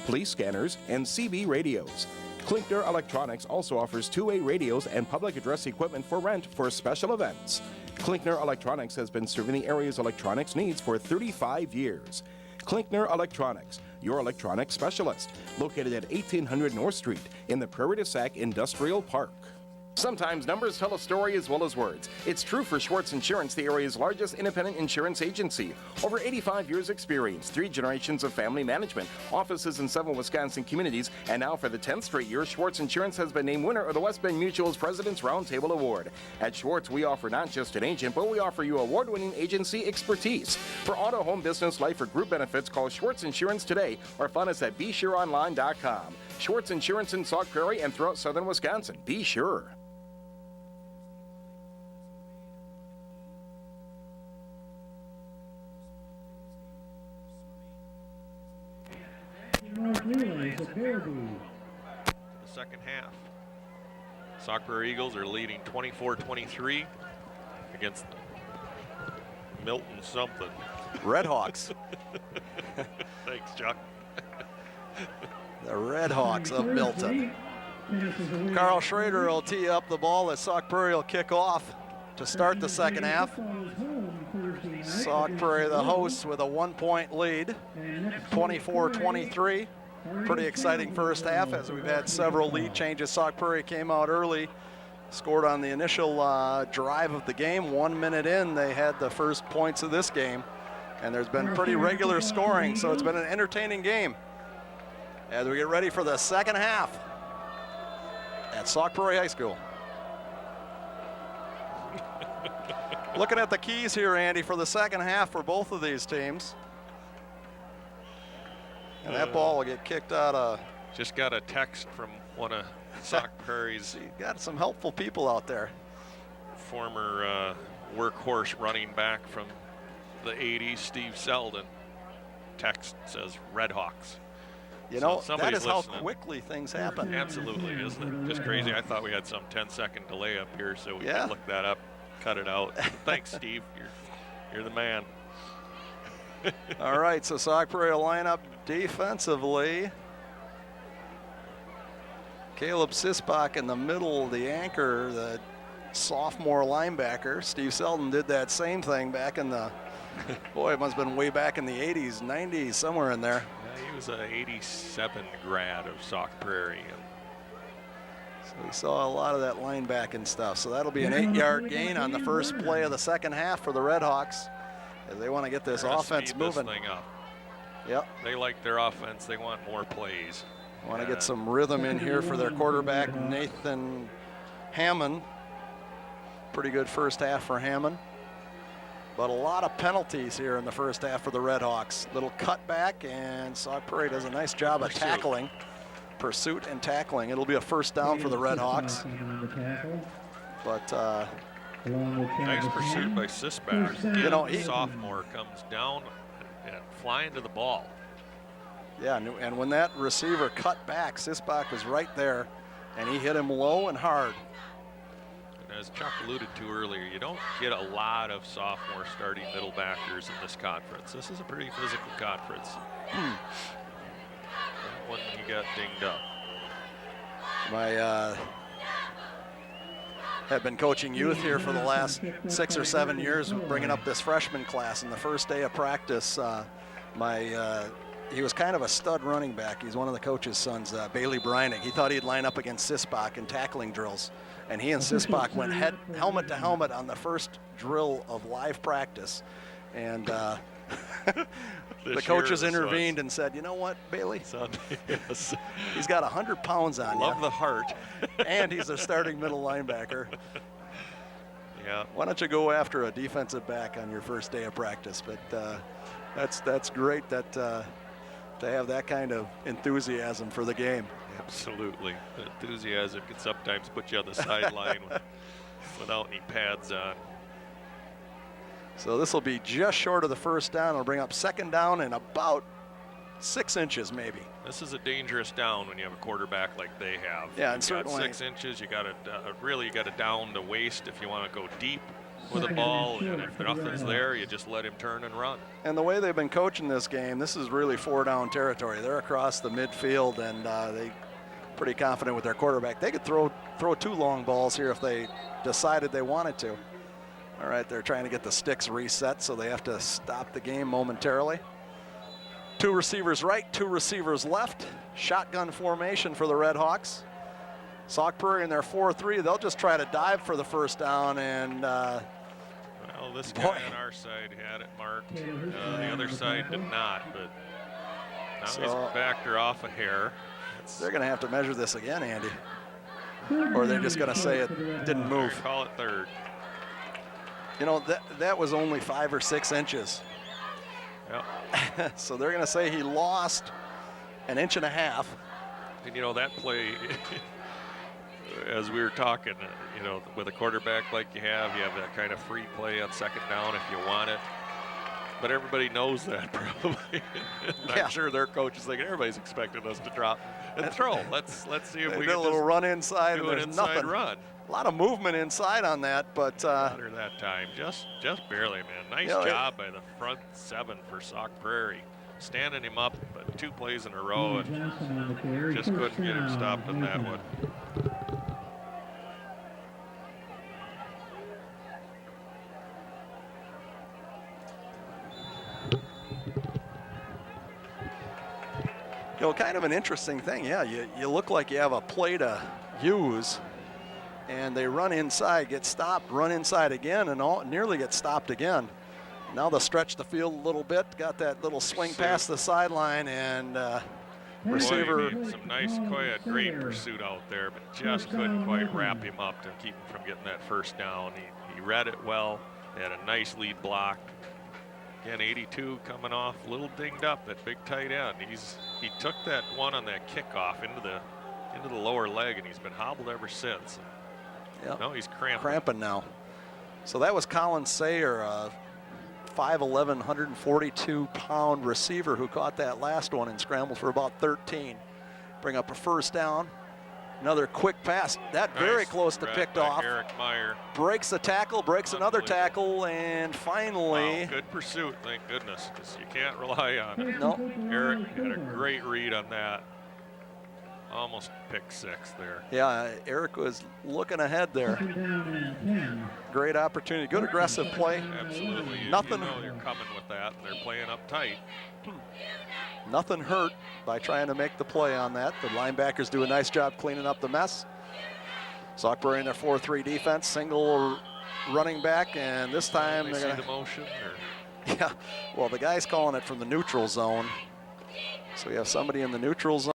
police scanners, and CB radios. Klinkner Electronics also offers two-way radios and public address equipment for rent for special events. Klinkner Electronics has been serving the area's electronics needs for 35 years. Klinkner Electronics, your electronics specialist, located at 1800 North Street in the Prairie du Sac Industrial Park. Sometimes numbers tell a story as well as words. It's true for Schwartz Insurance, the area's largest independent insurance agency. Over 85 years experience, 3 generations of family management, offices in 7 Wisconsin communities, and now for the 10th straight year, Schwartz Insurance has been named winner of the West Bend Mutual's President's Roundtable Award. At Schwartz, we offer not just an agent, but we offer you award-winning agency expertise. For auto, home, business, life, or group benefits, call Schwartz Insurance today or find us at BeSureOnline.com. Schwartz Insurance in Sauk Prairie and throughout southern Wisconsin. Be sure. The second half. Sauk Prairie Eagles are leading 24-23 against Milton something. Redhawks. Thanks, Chuck. The Redhawks of Milton. Carl Schrader will tee up the ball as Sauk Prairie will kick off to start the second half. Sauk Prairie, the hosts, with a 1-point lead, 24-23. Pretty exciting first half as we've had several lead changes. Sauk Prairie came out early, scored on the initial drive of the game. 1 minute in, they had the first points of this game. And there's been pretty regular scoring, so it's been an entertaining game as we get ready for the second half at Sauk Prairie High School. Looking at the keys here, Andy, for the second half for both of these teams. And that ball will get kicked out of. Just got a text from one of Sauk Prairie's. You got some helpful people out there. Former workhorse running back from the 80s, Steve Selden. Text says Redhawks. You know, so that is listening. How quickly things happen. Absolutely, isn't it? Just crazy. I thought we had some 10-second delay up here, so we could look that up, cut it out. Thanks, Steve. You're the man. All right, so Sauk Prairie will line up defensively. Caleb Sisbach in the middle, the anchor, the sophomore linebacker. Steve Selden did that same thing back in the, boy, it must have been way back in the 80s, 90s, somewhere in there. Yeah, he was an 87 grad of Sauk Prairie. So we saw a lot of that linebacking stuff. So that'll be an 8-yard gain on the first play of the second half for the Redhawks as they want to get this offense moving. This thing up. Yep. They like their offense. They want more plays. Want to get some rhythm in here for their quarterback, Nathan Hammond. Pretty good first half for Hammond. But a lot of penalties here in the first half for the Redhawks. Little cutback, and Sauk Prairie does a nice job of tackling. Pursuit and tackling. It'll be a first down for the Redhawks. But nice pursuit by Sisbach. You know, sophomore comes down and flying to the ball. Yeah, and when that receiver cut back, Sisbach was right there, and he hit him low and hard. And as Chuck alluded to earlier, you don't get a lot of sophomore starting middle backers in this conference. This is a pretty physical conference. That one he got dinged up. Have been coaching youth here for the last 6 or 7 years, bringing up this freshman class. And the first day of practice, he was kind of a stud running back. He's one of the coach's sons, Bailey Breinig. He thought he'd line up against Sisbach in tackling drills. And he and Sisbach went helmet to helmet on the first drill of live practice. And the coaches intervened and said, you know what, Bailey? Yes. He's got 100 pounds on Love the heart. And he's a starting middle linebacker. Yeah. Why don't you go after a defensive back on your first day of practice? But that's great that to have that kind of enthusiasm for the game. Absolutely. The enthusiasm can sometimes put you on the sideline without any pads on. So this will be just short of the first down. It'll bring up second down and about 6 inches maybe. This is a dangerous down when you have a quarterback like they have. Yeah, and You've got certainly 6 inches. You got to down to waist if you want to go deep. with a ball, and if nothing's there, you just let him turn and run. And the way they've been coaching this game, this is really 4-down territory. They're across the midfield, and they pretty confident with their quarterback. They could throw 2 long balls here if they decided they wanted to. All right, they're trying to get the sticks reset, so they have to stop the game momentarily. 2 receivers right, 2 receivers left. Shotgun formation for the Red Hawks. Sauk Prairie in their 4-3, they'll just try to dive for the first down, and Well, this guy on our side had it marked. The other side did not, but now he's backed her off a hair. they're going to have to measure this again, Andy. Or they're just going to say it didn't move. Call it third. You know, that was only 5 or 6 inches. Yep. So they're going to say he lost 1.5 inches. And, you know, that play, as we were talking, you know, with a quarterback like you have that kind of free play on second down if you want it. But everybody knows that probably. I'm sure their coach is thinking everybody's expecting us to drop and throw. Let's see if we did can a little run inside. do And an there's inside nothing. run. A lot of movement inside on that, but Under that time, just barely, man. Nice job by the front 7 for Sauk Prairie, standing him up, but 2 plays in a row, and just couldn't get him stopped in that one. you know, kind of an interesting thing. Yeah, you look like you have a play to use, and they run inside, get stopped, run inside again, and nearly get stopped again. Now they'll stretch the field a little bit, got that little swing past the sideline, and receiver. Boy, quite a great pursuit out there, but just couldn't quite wrap him up to keep him from getting that first down. He read it well. They had a nice lead block. Again, 82 coming off, a little dinged up, that big tight end. He took that one on that kickoff into the lower leg, and he's been hobbled ever since. Yep. No, he's cramping. Cramping now. So that was Colin Sayer, a 5'11", 142-pound receiver who caught that last one and scrambled for about 13. Bring up a first down. Another quick pass. That very close to picked off. Eric Meyer. Breaks a tackle, breaks another tackle, and finally. Wow, good pursuit, thank goodness, because you can't rely on it. No. Eric had a great read on that. Almost pick 6 there. Yeah, Eric was looking ahead there. Great opportunity, good aggressive play. Absolutely. Nothing. You know you're coming with that, and they're playing up tight. Nothing hurt by trying to make the play on that. The linebackers do a nice job cleaning up the mess. Sauk Prairie in their 4-3 defense, single running back, and this time They they're see going the motion, or yeah, well, the guy's calling it from the neutral zone. So we have somebody in the neutral zone.